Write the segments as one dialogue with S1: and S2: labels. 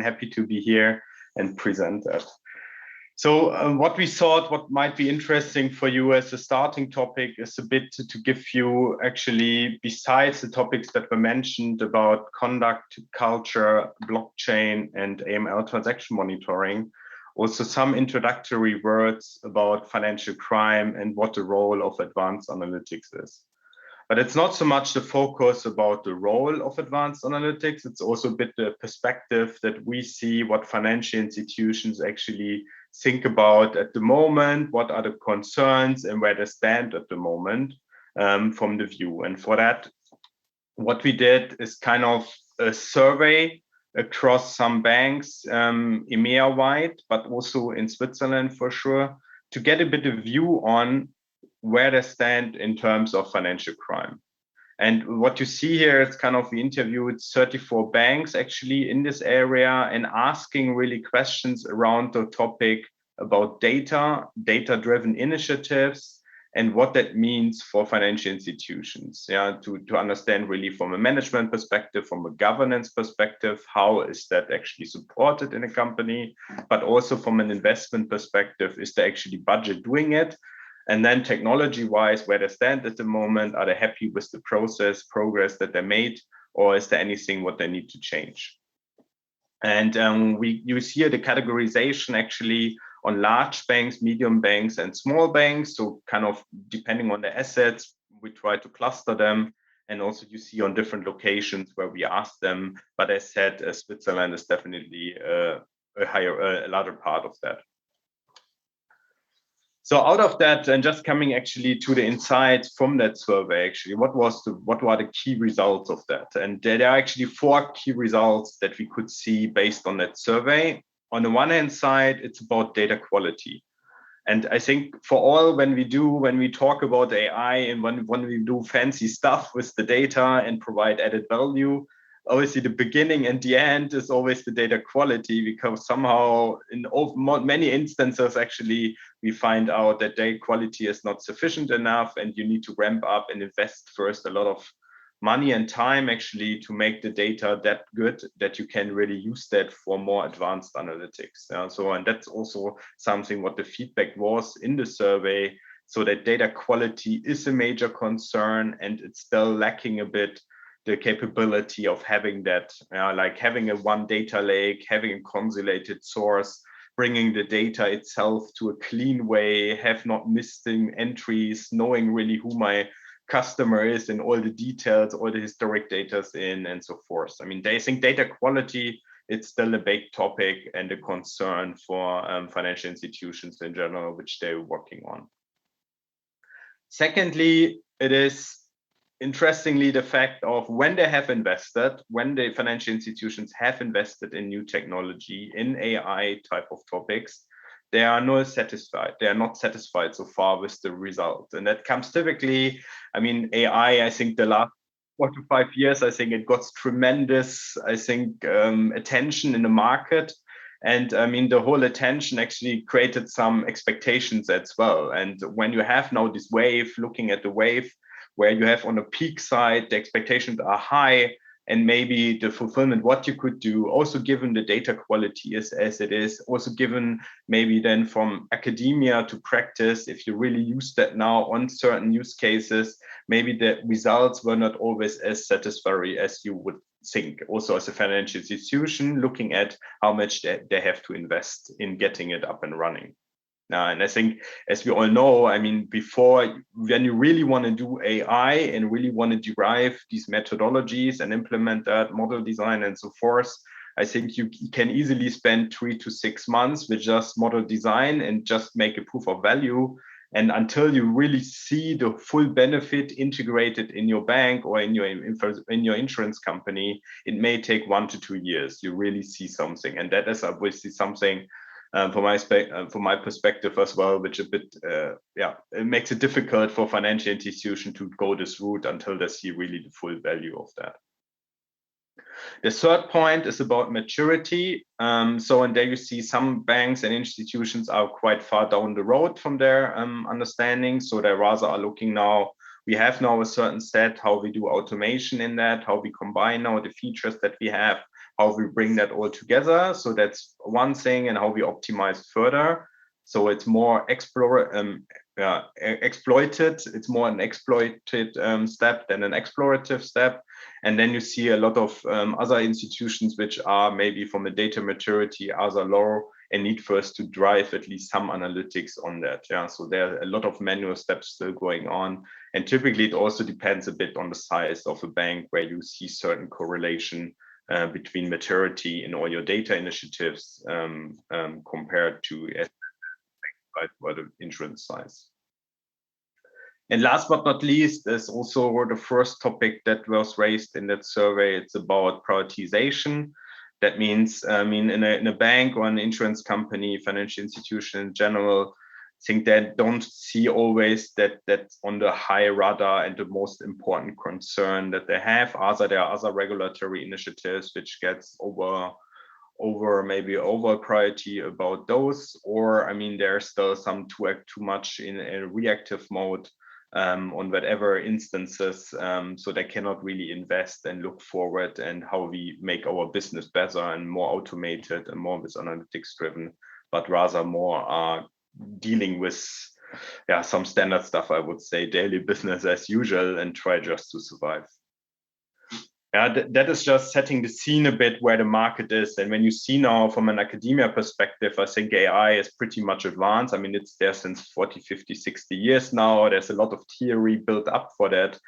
S1: and happy to be here and present that. So what we thought what might be interesting for you as a starting topic is a bit to give you actually, besides the topics that were mentioned about conduct, culture, blockchain, and AML transaction monitoring, also some introductory words about financial crime and what the role of advanced analytics is. But it's not so much the focus about the role of advanced analytics, it's also a bit the perspective that we see what financial institutions actually think about at the moment, what are the concerns and where they stand at the moment from the view. And for that, what we did is kind of a survey across some banks, EMEA-wide, but also in Switzerland for sure, to get a bit of view on where they stand in terms of financial crime. And what you see here is kind of we interviewed 34 banks actually in this area and asking really questions around the topic about data-driven initiatives, and what that means for financial institutions. Yeah, to understand really from a management perspective, from a governance perspective, how is that actually supported in a company, but also from an investment perspective, is there actually budget doing it? And then technology-wise, where they stand at the moment, are they happy with the progress that they made, or is there anything what they need to change? And you see here the categorization actually on large banks, medium banks, and small banks. So kind of depending on the assets, we try to cluster them. And also you see on different locations where we ask them. But as said, Switzerland is definitely a larger part of that. So out of that, and just coming actually to the insights from that survey, actually, what were the key results of that? And there are actually 4 key results that we could see based on that survey. On the one hand side, it's about data quality. And I think for all, when we talk about AI and when we do fancy stuff with the data and provide added value, obviously the beginning and the end is always the data quality, because somehow in many instances, actually, we find out that data quality is not sufficient enough and you need to ramp up and invest first a lot of money and time actually to make the data that good that you can really use that for more advanced analytics. And that's also something what the feedback was in the survey. So that data quality is a major concern, and it's still lacking a bit the capability of having that, like having a one data lake, having a consolidated source, bringing the data itself to a clean way, have not missing entries, knowing really who my customer is and all the details, all the historic data in, and so forth. I mean, they think data quality, it's still a big topic and a concern for financial institutions in general, which they're working on. Secondly, it is interestingly the fact of when they have invested, when the financial institutions have invested in new technology, in AI type of topics, they are not satisfied. They are not satisfied so far with the result. And that comes typically, I mean, AI, I think the last 4 to 5 years, I think it got tremendous, I think, attention in the market. And I mean, the whole attention actually created some expectations as well. And when you have now this wave, looking at the wave, where you have on the peak side, the expectations are high, and maybe the fulfillment, what you could do, also given the data quality is as it is, also given maybe then from academia to practice, if you really use that now on certain use cases, maybe the results were not always as satisfactory as you would think. Also as a financial institution, looking at how much they have to invest in getting it up and running. And I think, as we all know, I mean, before, when you really want to do AI and really want to derive these methodologies and implement that model design and so forth, I think you can easily spend 3 to 6 months with just model design and just make a proof of value. And until you really see the full benefit integrated in your bank or in your insurance company, it may take 1 to 2 years. You really see something, and that is obviously something. From my perspective as well, which a bit, it makes it difficult for financial institutions to go this route until they see really the full value of that. The third point is about maturity. And there you see some banks and institutions are quite far down the road from their understanding. So they rather are looking now, we have now a certain set, how we do automation in that, how we combine now the features that we have, how we bring that all together. So that's one thing, and how we optimize further. So it's more exploited. It's more an exploited step than an explorative step. And then you see a lot of other institutions which are maybe from a data maturity other low and need first to drive at least some analytics on that. Yeah, so there are a lot of manual steps still going on. And typically it also depends a bit on the size of a bank, where you see certain correlation between maturity in all your data initiatives compared to by the insurance size. And last but not least is also the first topic that was raised in that survey. It's about prioritization. That means, I mean, in a bank or an insurance company, financial institution in general, I think they don't see always that's on the high radar and the most important concern that they have. There are other regulatory initiatives which gets over priority about those, or I mean, there's still some too much in a reactive mode on whatever instances, so they cannot really invest and look forward and how we make our business better and more automated and more with analytics driven, but rather more dealing with some standard stuff, I would say, daily business as usual, and try just to survive. Yeah, that is just setting the scene a bit where the market is. And when you see now from an academia perspective, I think AI is pretty much advanced. I mean, it's there since 40, 50, 60 years now. There's a lot of theory built up for that.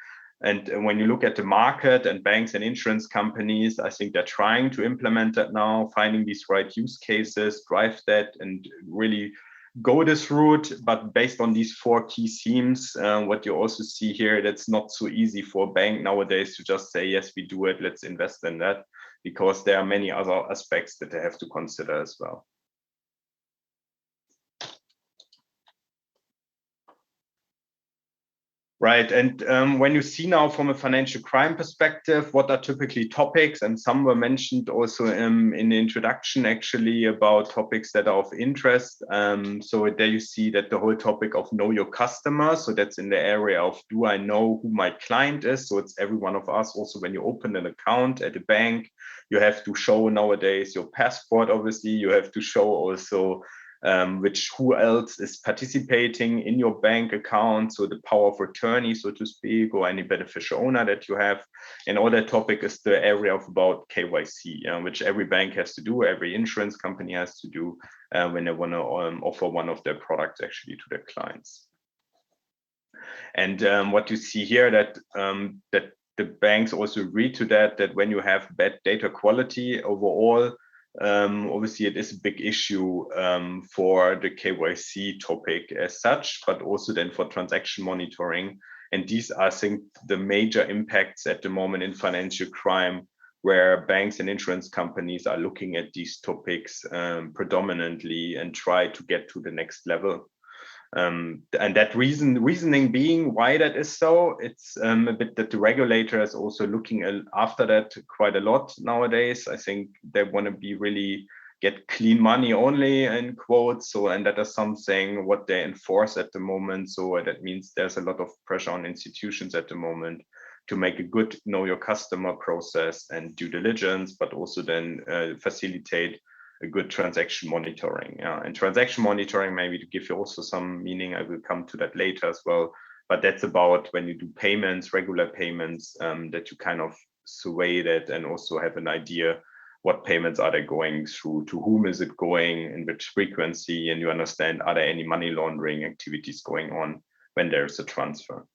S1: And when you look at the market and banks and insurance companies, I think they're trying to implement that now, finding these right use cases, drive that, and really go this route. But based on these 4 key themes, what you also see here, that's not so easy for a bank nowadays to just say, yes, we do it, let's invest in that, because there are many other aspects that they have to consider as well. Right, and when you see now from a financial crime perspective, what are typically topics, and some were mentioned also in the introduction actually about topics that are of interest. So there you see that the whole topic of know your customer. So that's in the area of, do I know who my client is? So it's every one of us. Also, when you open an account at a bank, you have to show nowadays your passport, obviously. You have to show also who else is participating in your bank account, so the power of attorney, so to speak, or any beneficial owner that you have. And all that topic is the area of about KYC, which every bank has to do, every insurance company has to do when they want to offer one of their products actually to their clients. And what you see here, that the banks also agree to that when you have bad data quality overall, obviously it is a big issue for the KYC topic as such, but also then for transaction monitoring. And these are, I think, the major impacts at the moment in financial crime, where banks and insurance companies are looking at these topics predominantly and try to get to the next level. And that reasoning being why that is so, it's a bit that the regulator is also looking after that quite a lot nowadays. I think they want to be really get clean money only, in quotes. So, and that is something what they enforce at the moment. So that means there's a lot of pressure on institutions at the moment to make a good know your customer process and due diligence, but also then facilitate a good transaction monitoring. And transaction monitoring, maybe to give you also some meaning, I will come to that later as well, but that's about when you do payments, regular payments, that you kind of survey that and also have an idea what payments are they going through, to whom is it going, in which frequency, and you understand, are there any money laundering activities going on when there's a transfer.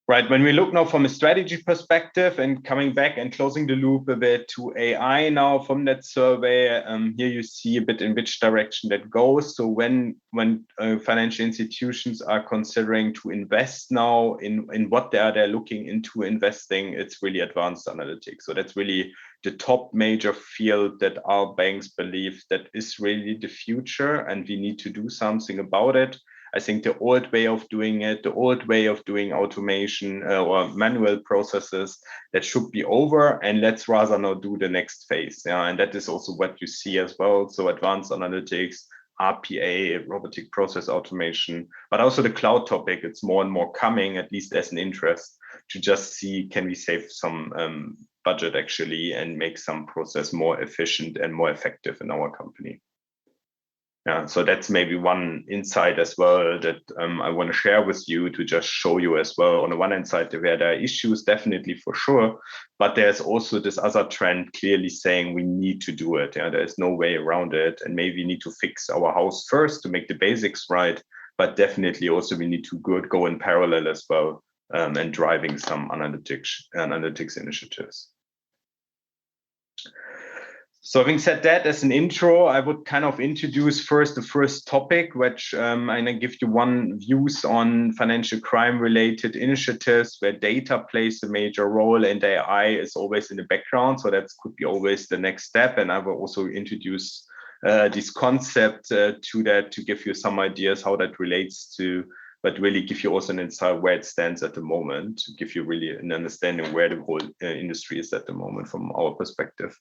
S1: Right, when we look now from a strategy perspective and coming back and closing the loop a bit to AI now from that survey, here you see a bit in which direction that goes. So when financial institutions are considering to invest now in what they're looking into investing, it's really advanced analytics. So that's really the top major field that our banks believe that is really the future, and we need to do something about it. I think the old way of doing it, the old way of doing automation or manual processes, that should be over, and let's rather now do the next phase. And that is also what you see as well. So advanced analytics, RPA, robotic process automation, but also the cloud topic. It's more and more coming, at least as an interest. to just see, can we save some budget actually and make some process more efficient and more effective in our company. Yeah, so that's maybe one insight as well that I want to share with you, to just show you as well. On the one hand side, where there are issues, definitely for sure, but there's also this other trend clearly saying we need to do it. Yeah, there's no way around it, and maybe we need to fix our house first to make the basics right, but definitely also we need to go in parallel as well, and driving some analytics initiatives. So having said that as an intro, I would kind of introduce first the first topic, which I'm gonna give you one views on financial crime related initiatives where data plays a major role and AI is always in the background. So that could be always the next step. And I will also introduce this concept to that, to give you some ideas how that relates to, but really give you also an insight where it stands at the moment, to give you really an understanding where the whole industry is at the moment from our perspective.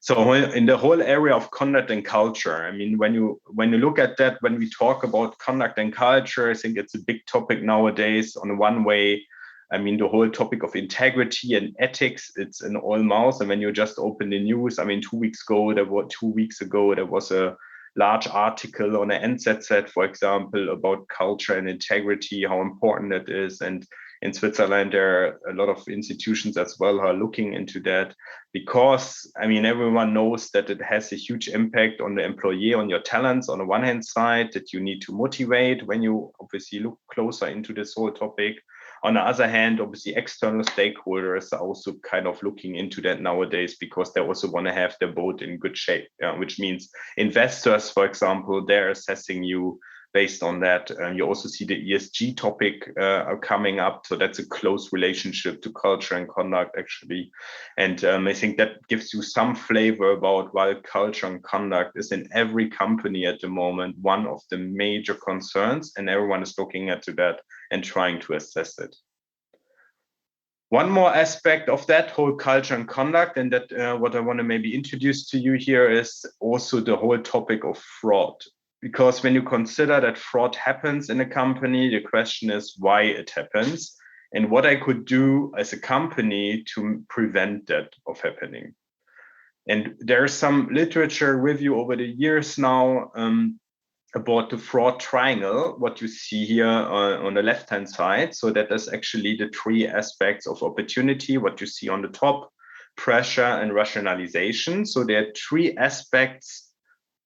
S1: So in the whole area of conduct and culture, I mean, when you look at that, when we talk about conduct and culture, I think it's a big topic nowadays. On one way, I mean, the whole topic of integrity and ethics, it's in all mouths. And when you just open the news, I mean, 2 weeks ago, there was a large article on the NZZ, for example, about culture and integrity, how important it is. And in Switzerland, there are a lot of institutions as well who are looking into that, because, I mean, everyone knows that it has a huge impact on the employee, on your talents, on the one hand side, that you need to motivate when you obviously look closer into this whole topic. On the other hand, obviously, external stakeholders are also kind of looking into that nowadays, because they also want to have their boat in good shape, which means investors, for example, they're assessing you based on that. You also see the ESG topic coming up. So that's a close relationship to culture and conduct, actually. And I think that gives you some flavor about why culture and conduct is in every company at the moment one of the major concerns, and everyone is looking into that and trying to assess it. One more aspect of that whole culture and conduct, and that what I want to maybe introduce to you here, is also the whole topic of fraud. Because when you consider that fraud happens in a company, the question is why it happens and what I could do as a company to prevent that of happening. And there's some literature review over the years now about the fraud triangle, what you see here on the left-hand side. So that is actually the 3 aspects of opportunity, what you see on the top: pressure and rationalization. So there are 3 aspects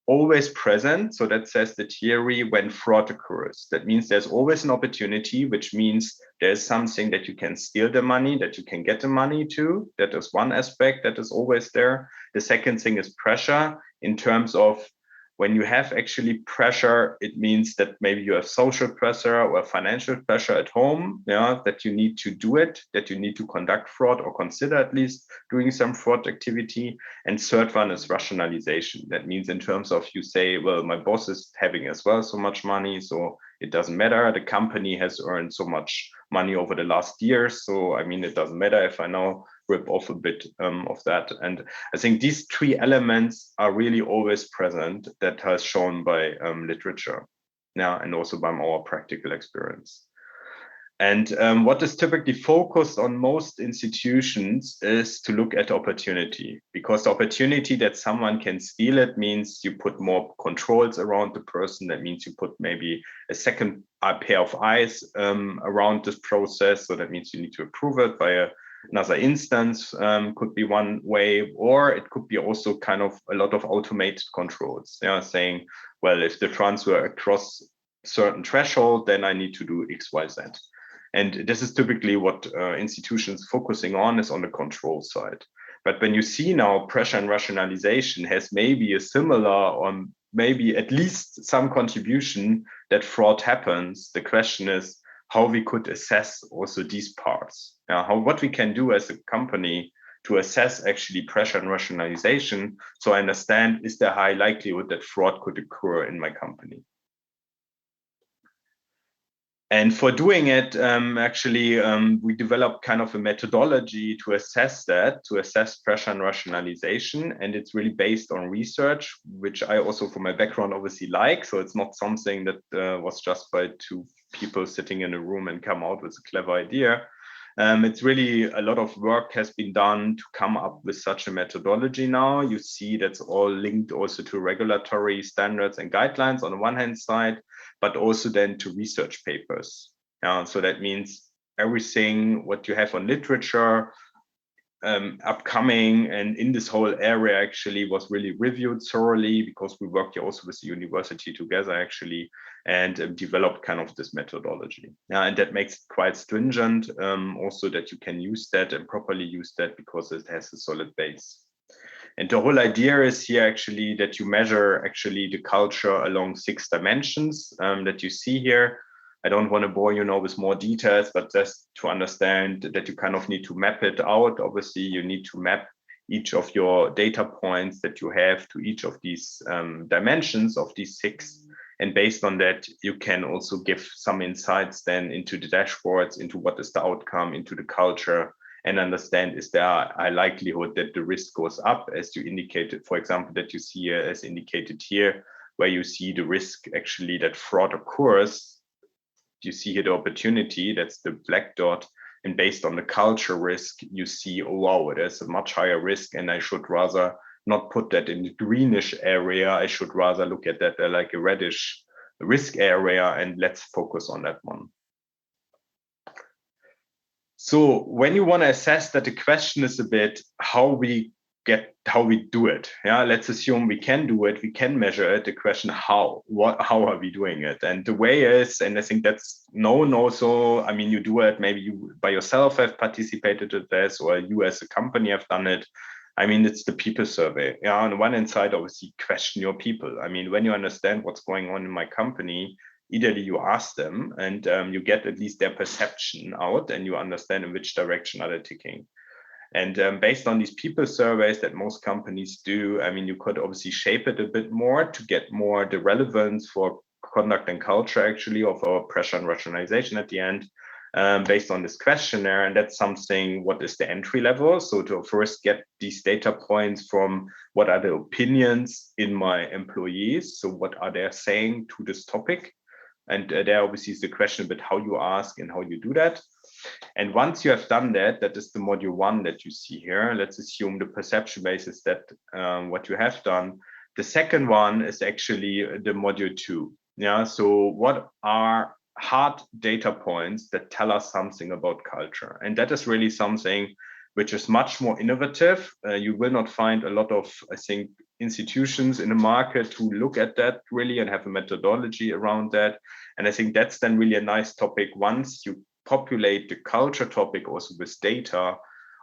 S1: always present. So that says the theory when fraud occurs. That means there's always an opportunity, which means there's something that you can steal the money, that you can get the money to. That is one aspect that is always there. The second thing is pressure, in terms of when you have actually pressure, it means that maybe you have social pressure or financial pressure at home, that you need to do it, that you need to conduct fraud or consider at least doing some fraud activity. And third one is rationalization. That means in terms of, you say, well, my boss is having as well so much money, so it doesn't matter. The company has earned so much money over the last years. So, I mean, it doesn't matter if I now rip off a bit of that. And I think these 3 elements are really always present, that has shown by literature, and also by our practical experience. And what is typically focused on most institutions is to look at opportunity, because the opportunity that someone can steal it means you put more controls around the person. That means you put maybe a second pair of eyes around this process. So that means you need to approve it by another instance, could be one way, or it could be also kind of a lot of automated controls, saying, well, if the transfer across certain threshold, then I need to do X, Y, Z. And this is typically what institutions focusing on, is on the control side. But when you see now pressure and rationalization has maybe a similar, or maybe at least some contribution that fraud happens, the question is how we could assess also these parts. What we can do as a company to assess actually pressure and rationalization, so I understand, is there high likelihood that fraud could occur in my company? And for doing it, we developed kind of a methodology to assess that, to assess pressure and rationalization. And it's really based on research, which I also, from my background, obviously like. So it's not something that was just by 2 people sitting in a room and come out with a clever idea. It's really a lot of work has been done to come up with such a methodology now. You see that's all linked also to regulatory standards and guidelines on the one hand side, but also then to research papers. So that means everything what you have on literature, upcoming and in this whole area actually was really reviewed thoroughly, because we worked here also with the university together actually, and developed kind of this methodology. And that makes it quite stringent, also that you can use that and properly use that because it has a solid base. And the whole idea is here actually that you measure actually the culture along 6 dimensions that you see here. I don't want to bore you now with more details, but just to understand that you kind of need to map it out. Obviously, you need to map each of your data points that you have to each of these dimensions of these 6. And based on that, you can also give some insights then into the dashboards, into what is the outcome, into the culture, and understand is there a likelihood that the risk goes up, as you indicated, for example, that you see as indicated here, where you see the risk actually that fraud occurs. You see here the opportunity, that's the black dot, and based on the culture risk, you see, oh wow, there's a much higher risk, and I should rather not put that in the greenish area. I should rather look at that like a reddish risk area, and let's focus on that one. So when you want to assess that, the question is a bit how we do it. Let's assume we can do it, we can measure it. The question how are we doing it? And the way is, and I think that's known also, I mean, you do it, maybe you by yourself have participated in this, or you as a company have done it. I mean, it's the people survey. On the one hand side, obviously question your people. I mean, when you understand what's going on in my company, either you ask them and you get at least their perception out, and you understand in which direction are they ticking. And based on these people surveys that most companies do, I mean, you could obviously shape it a bit more to get more the relevance for conduct and culture actually, or for pressure and rationalization at the end, based on this questionnaire. And that's something, what is the entry level? So to first get these data points from what are the opinions in my employees? So what are they saying to this topic? And there obviously is the question about how you ask and how you do that. And once you have done that, that is the module 1 that you see here. Let's assume the perception basis that what you have done. The second one is actually the module 2. So what are hard data points that tell us something about culture? And that is really something which is much more innovative. You will not find a lot of, I think, institutions in the market who look at that really and have a methodology around that. And I think that's then really a nice topic once you populate the culture topic also with data.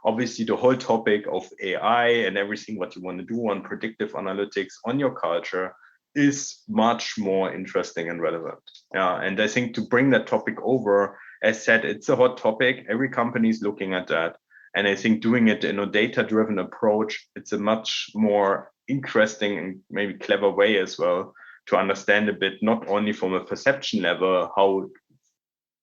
S1: Obviously, the whole topic of AI and everything what you want to do on predictive analytics on your culture is much more interesting and relevant. And I think to bring that topic over, as said, it's a hot topic. Every company is looking at that. And I think doing it in a data-driven approach, it's a much more interesting and maybe clever way as well to understand a bit, not only from a perception level, how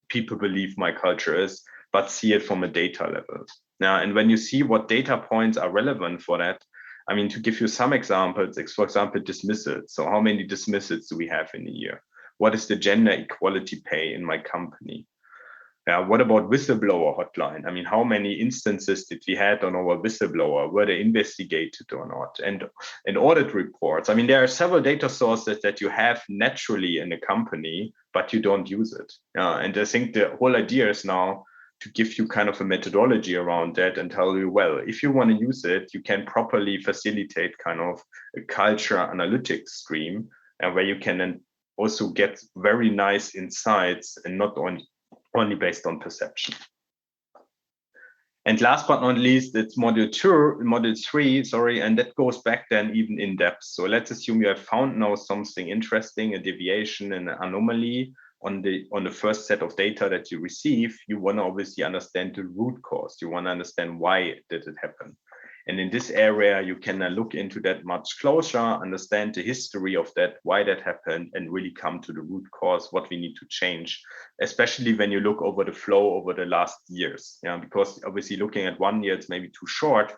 S1: people believe my culture is, but see it from a data level. And when you see what data points are relevant for that, I mean, to give you some examples, for example, dismissals. So how many dismissals do we have in a year? What is the gender equality pay in my company? What about whistleblower hotline? I mean, how many instances did we had on our whistleblower? Were they investigated or not? And audit reports. I mean, there are several data sources that you have naturally in a company, but you don't use it. And I think the whole idea is now to give you kind of a methodology around that and tell you, well, if you want to use it, you can properly facilitate kind of a culture analytics stream, where you can then also get very nice insights and not only based on perception. And last but not least, it's module 3, and that goes back then even in depth. So let's assume you have found now something interesting, a deviation, an anomaly on the first set of data that you receive. You want to obviously understand the root cause. You want to understand why did it happen. And in this area, you can look into that much closer, understand the history of that, why that happened, and really come to the root cause, what we need to change, especially when you look over the flow over the last years. Because obviously looking at 1 year, it's maybe too short.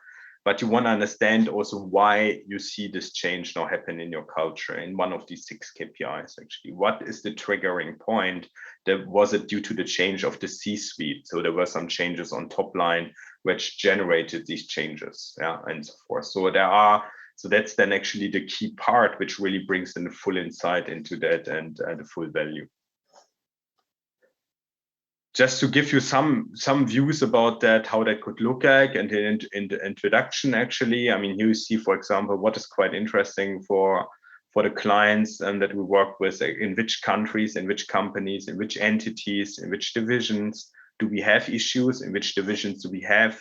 S1: but you want to understand also why you see this change now happen in your culture in one of these 6 KPIs. Actually, what is the triggering point? Was it due to the change of the C-suite? So there were some changes on top line which generated these changes, yeah, and so forth. So that's then actually the key part, which really brings in the full insight into that and the full value. Just to give you some views about that, how that could look like, and in the introduction, actually, I mean, here you see, for example, what is quite interesting for the clients that we work with, in which countries, in which companies, in which entities, in which divisions do we have issues, in which divisions do we have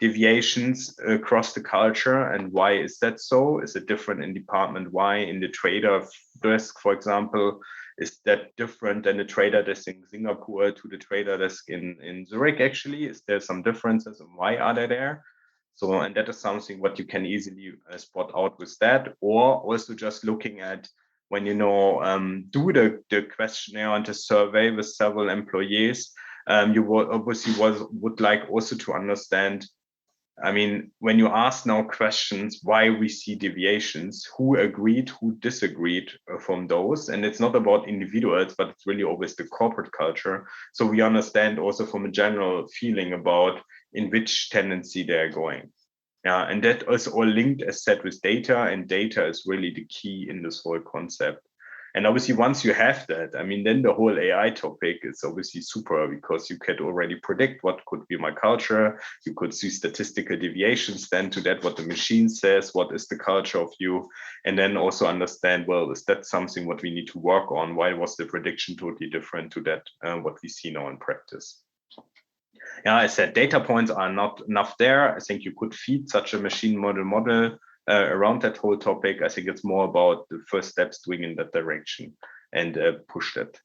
S1: deviations across the culture, and why is that so? Is it different in department Y? In the trader desk, for example, is that different than the trader desk in Singapore to the trader desk in Zurich? Actually, is there some differences, and why are they there? So, and that is something what you can easily spot out with that, or also just looking at when do the questionnaire and the survey with several employees. You will obviously would like also to understand, I mean, when you ask now questions, why we see deviations, who agreed, who disagreed from those. And it's not about individuals, but it's really always the corporate culture. So we understand also from a general feeling about in which tendency they're going. Yeah, and that is all linked, as said, with data, and data is really the key in this whole concept. And obviously, once you have that, I mean, then the whole AI topic is obviously super, because you could already predict what could be my culture. You could see statistical deviations then to that, what the machine says, what is the culture of you, and then also understand, well, is that something what we need to work on? Why was the prediction totally different to that, what we see now in practice? Yeah, I said data points are not enough there. I think you could feed such a machine model around that whole topic. I think it's more about the first steps doing in that direction and push that.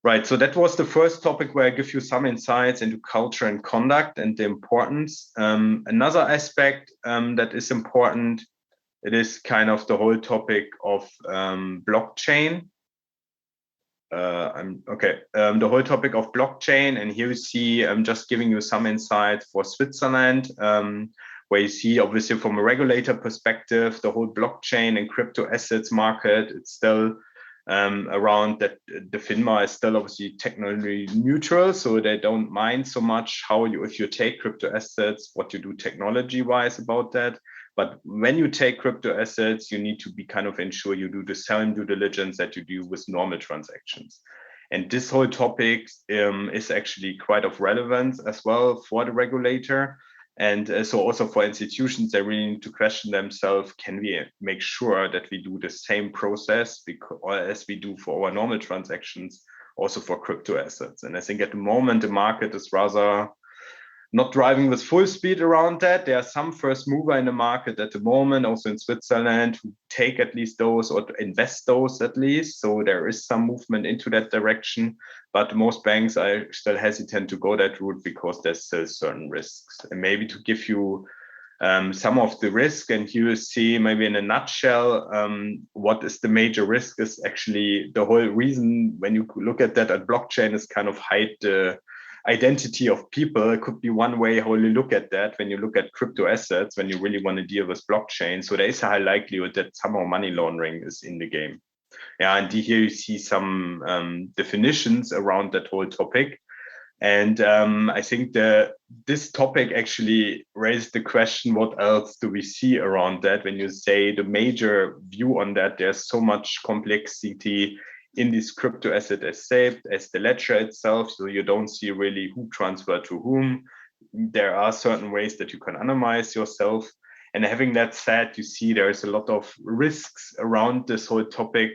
S1: Right, so that was the first topic where I give you some insights into culture and conduct and the importance. Another aspect that is important, it is kind of the whole topic of blockchain. The whole topic of blockchain, and here you see I'm just giving you some insight for Switzerland, where you see obviously from a regulator perspective, the whole blockchain and crypto assets market, it's still around that. The FINMA is still obviously technology neutral, so they don't mind so much how you, if you take crypto assets, what you do technology wise about that. But when you take crypto assets, you need to be kind of ensure you do the same due diligence that you do with normal transactions. And this whole topic is actually quite of relevance as well for the regulator. And so also for institutions, they really need to question themselves, can we make sure that we do the same process as we do for our normal transactions, also for crypto assets? And I think at the moment, the market is rather not driving with full speed around that. There are some first mover in the market at the moment, also in Switzerland, who take at least those or invest those at least. So there is some movement into that direction, but most banks are still hesitant to go that route because there's still certain risks. And maybe to give you some of the risk, and here you see maybe in a nutshell, what is the major risk is actually the whole reason when you look at that at blockchain is kind of hide the identity of people. It could be one way how you look at that when you look at crypto assets, when you really want to deal with blockchain. So there is a high likelihood that somehow money laundering is in the game. Yeah, and here you see some definitions around that whole topic. And I think this topic actually raised the question, what else do we see around that? When you say the major view on that, there's so much complexity in this crypto asset as saved as the ledger itself. So you don't see really who transferred to whom. There are certain ways that you can anonymize yourself. And having that said, you see there is a lot of risks around this whole topic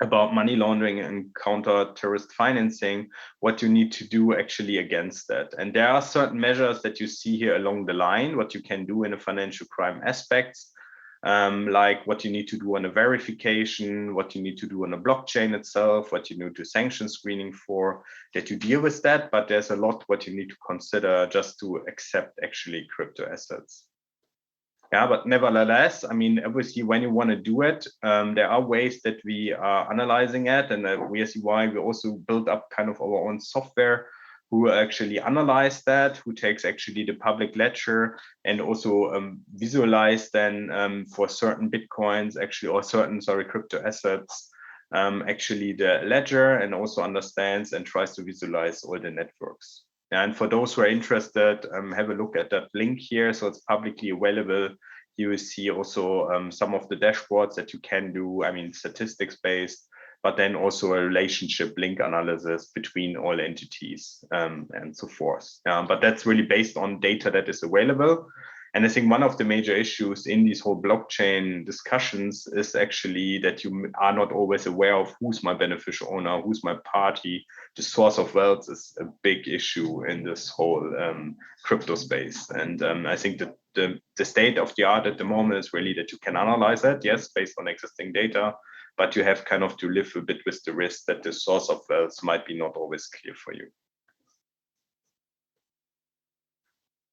S1: about money laundering and counter terrorist financing, what you need to do actually against that. And there are certain measures that you see here along the line, what you can do in the financial crime aspects. Like what you need to do on a verification, what you need to do on a blockchain itself, what you need to sanction screening for, that you deal with that. But there's a lot what you need to consider just to accept actually crypto assets. Yeah, but nevertheless, I mean, obviously, when you want to do it, there are ways that we are analyzing it, and we see why we also build up kind of our own software who actually analyze that, who takes actually the public ledger and also visualize then for certain Bitcoins actually, or certain, sorry, crypto assets, actually the ledger, and also understands and tries to visualize all the networks. And for those who are interested, have a look at that link here. So it's publicly available. You will see also some of the dashboards that you can do, I mean, statistics based, but then also a relationship link analysis between all entities and so forth. But that's really based on data that is available. And I think one of the major issues in these whole blockchain discussions is actually that you are not always aware of who's my beneficial owner, who's my party. The source of wealth is a big issue in this whole crypto space. And I think that the state of the art at the moment is really that you can analyze it, yes, based on existing data, but you have kind of to live a bit with the risk that the source of wealth might be not always clear for you.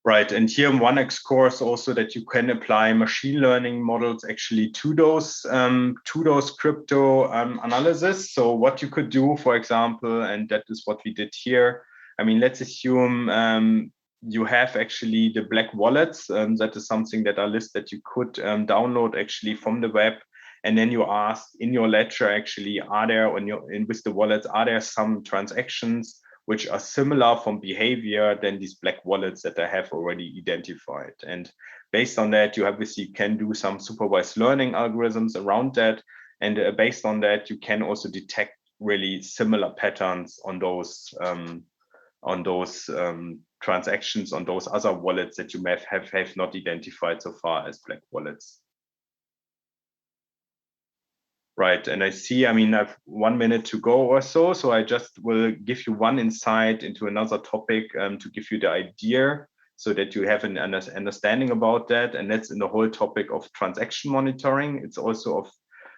S1: Right, and here one course also that you can apply machine learning models actually to those crypto analysis. So what you could do, for example, and that is what we did here. I mean, let's assume you have actually the black wallets. That is something that are lists that you could download actually from the web. And then you ask in your ledger actually, are there with the wallets, are there some transactions which are similar from behavior than these black wallets that I have already identified? And based on that, you obviously can do some supervised learning algorithms around that. And based on that, you can also detect really similar patterns on those transactions, on those other wallets that you may have not identified so far as black wallets. Right, and I see, I mean, I have 1 minute to go or so, so I just will give you one insight into another topic to give you the idea so that you have an understanding about that, and that's in the whole topic of transaction monitoring. It's also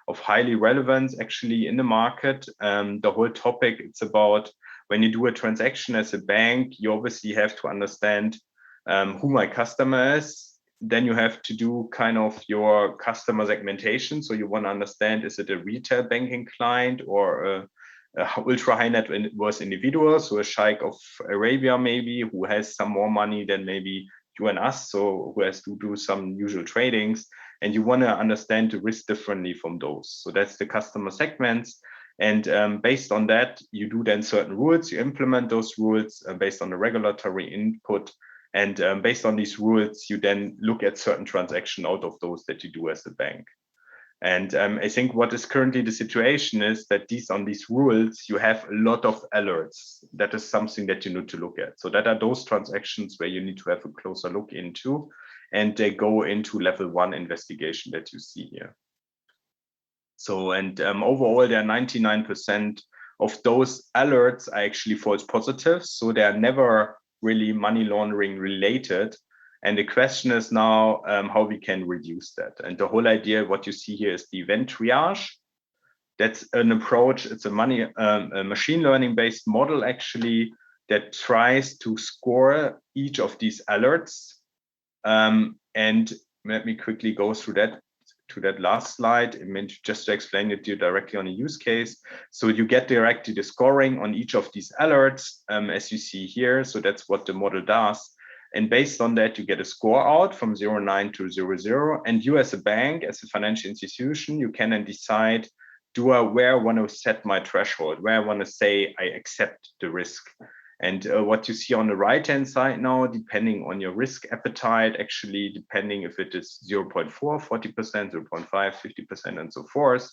S1: of highly relevance actually in the market. The whole topic, it's about when you do a transaction as a bank, you obviously have to understand who my customer is. Then you have to do kind of your customer segmentation. So you want to understand, is it a retail banking client or a ultra high net worth individual? So a sheikh of Arabia maybe, who has some more money than maybe you and us, so who has to do some usual tradings. And you want to understand the risk differently from those. So that's the customer segments. And based on that, you do then certain rules, you implement those rules based on the regulatory input. And based on these rules, you then look at certain transactions out of those that you do as a bank. And I think what is currently the situation is that on these rules, you have a lot of alerts. That is something that you need to look at. So that are those transactions where you need to have a closer look into, and they go into level 1 investigation that you see here. So, and overall, there are 99% of those alerts are actually false positives. So they are never really money laundering related. And the question is now how we can reduce that. And the whole idea, what you see here is the event triage. That's an approach. It's a machine learning based model actually that tries to score each of these alerts. And let me quickly go through that to that last slide. I mean, just to explain it to you directly on a use case. So you get directly the scoring on each of these alerts, as you see here. So that's what the model does. And based on that, you get a score out from 0.9 to 0.0. And you as a bank, as a financial institution, you can then decide, where I want to set my threshold, where I want to say I accept the risk. And what you see on the right-hand side now, depending on your risk appetite, actually, depending if it is 0.4, 40%, 0.5, 50%, and so forth,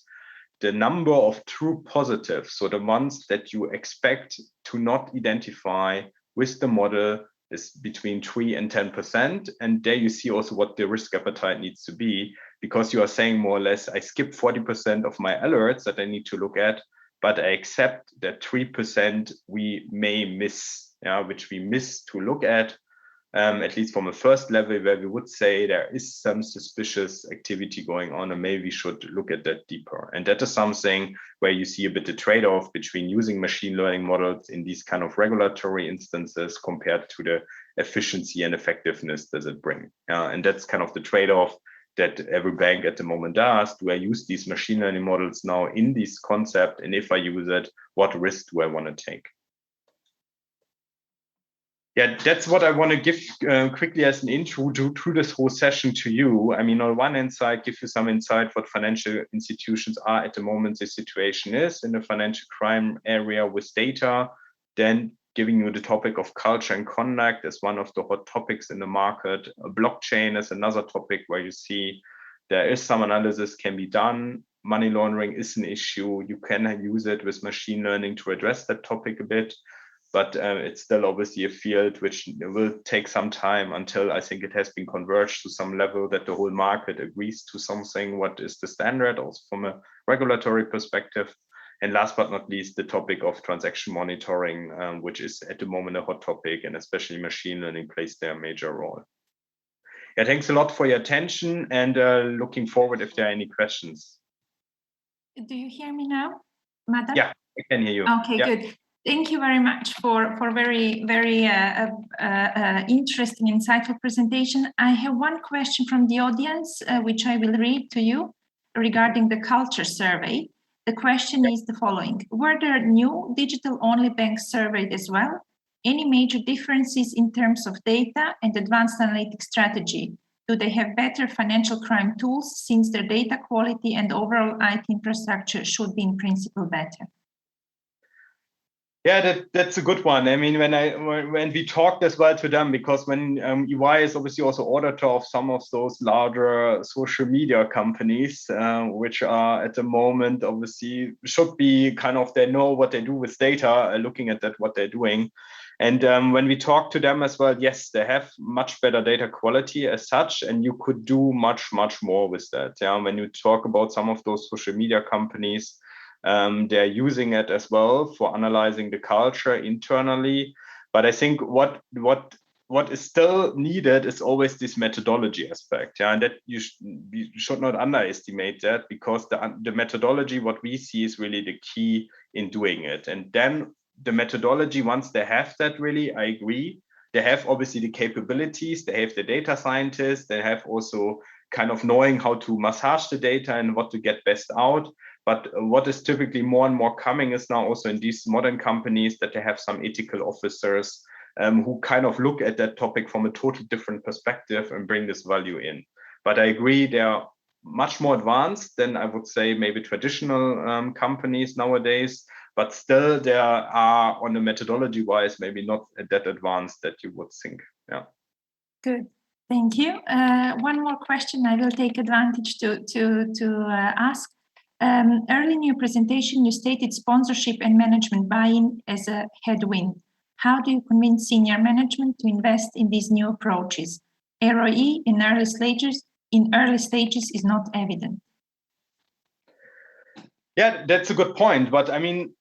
S1: the number of true positives, so the ones that you expect to not identify with the model, is between 3 and 10%. And there you see also what the risk appetite needs to be, because you are saying more or less, I skip 40% of my alerts that I need to look at, but I accept that 3% we may miss, which we miss to look at least from a first level, where we would say there is some suspicious activity going on, and maybe we should look at that deeper. And that is something where you see a bit of trade-off between using machine learning models in these kind of regulatory instances compared to the efficiency and effectiveness does it bring. And that's kind of the trade-off that every bank at the moment does. Do I use these machine learning models now in this concept? And if I use it, what risk do I want to take? Yeah, that's what I want to give quickly as an intro to this whole session to you. I mean, on one hand side, give you some insight what financial institutions are at the moment the situation is in the financial crime area with data, then giving you the topic of culture and conduct as one of the hot topics in the market. Blockchain is another topic where you see there is some analysis can be done. Money laundering is an issue. You can use it with machine learning to address that topic a bit. But it's still obviously a field which will take some time until I think it has been converged to some level that the whole market agrees to something, what is the standard also from a regulatory perspective. And last but not least, the topic of transaction monitoring, which is at the moment a hot topic, and especially machine learning plays there a major role. Yeah, thanks a lot for your attention, and looking forward if there are any questions.
S2: Do you hear me now, Madan?
S1: Yeah, I can hear you.
S2: Okay, yeah. Good. Thank you very much for very interesting, insightful presentation. I have one question from the audience, which I will read to you regarding the culture survey. The question is the following: were there new digital-only banks surveyed as well? Any major differences in terms of data and advanced analytic strategy? Do they have better financial crime tools since their data quality and overall IT infrastructure should be in principle better?
S1: Yeah, that's a good one. I mean, when we talked as well to them, because when EY is obviously also auditor of some of those larger social media companies, which are at the moment obviously should be kind of, they know what they do with data, looking at that what they're doing. And when we talk to them as well, yes, they have much better data quality as such, and you could do much more with that. Yeah, when you talk about some of those social media companies. They're using it as well for analyzing the culture internally. But I think what is still needed is always this methodology aspect. Yeah, and that you should not underestimate that, because the methodology, what we see is really the key in doing it. And then the methodology, once they have that, really, I agree. They have obviously the capabilities, they have the data scientists, they have also kind of knowing how to massage the data and what to get best out. But what is typically more and more coming is now also in these modern companies that they have some ethical officers who kind of look at that topic from a totally different perspective and bring this value in. But I agree, they are much more advanced than I would say maybe traditional companies nowadays. But still, they are on the methodology wise maybe not that advanced that you would think. Yeah.
S2: Good. Thank you. One more question I will take advantage to ask. Early in your presentation, you stated sponsorship and management buy-in as a headwind. How do you convince senior management to invest in these new approaches? ROE in early stages is not evident.
S1: Yeah, that's a good point. But I mean,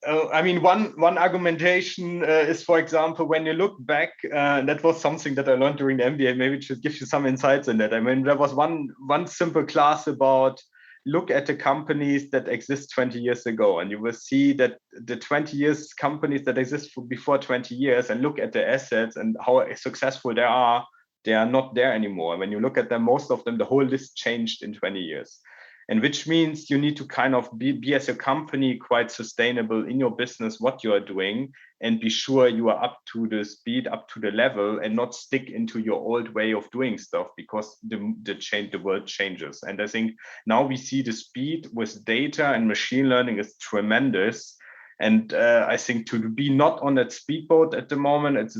S1: one argumentation is, for example, when you look back, that was something that I learned during the MBA. Maybe it should give you some insights in that. I mean, there was one simple class about look at the companies that exist 20 years ago, and you will see that the 20 years companies that exist before 20 years, and look at the assets and how successful they are not there anymore. When you look at them, most of them, the whole list changed in 20 years. And which means you need to kind of be as a company quite sustainable in your business, what you are doing, and be sure you are up to the speed, up to the level, and not stick into your old way of doing stuff, because the world changes. And I think now we see the speed with data and machine learning is tremendous. And I think to be not on that speedboat at the moment, it's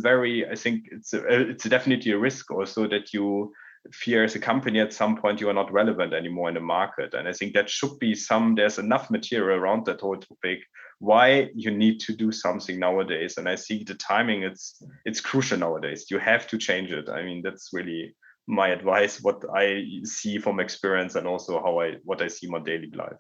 S1: definitely a risk also that you fear as a company at some point you are not relevant anymore in the market. And I think that should be there's enough material around that whole topic why you need to do something nowadays. And I see the timing, it's crucial nowadays. You have to change it. I mean, that's really my advice, what I see from experience, and also what I see in my daily life.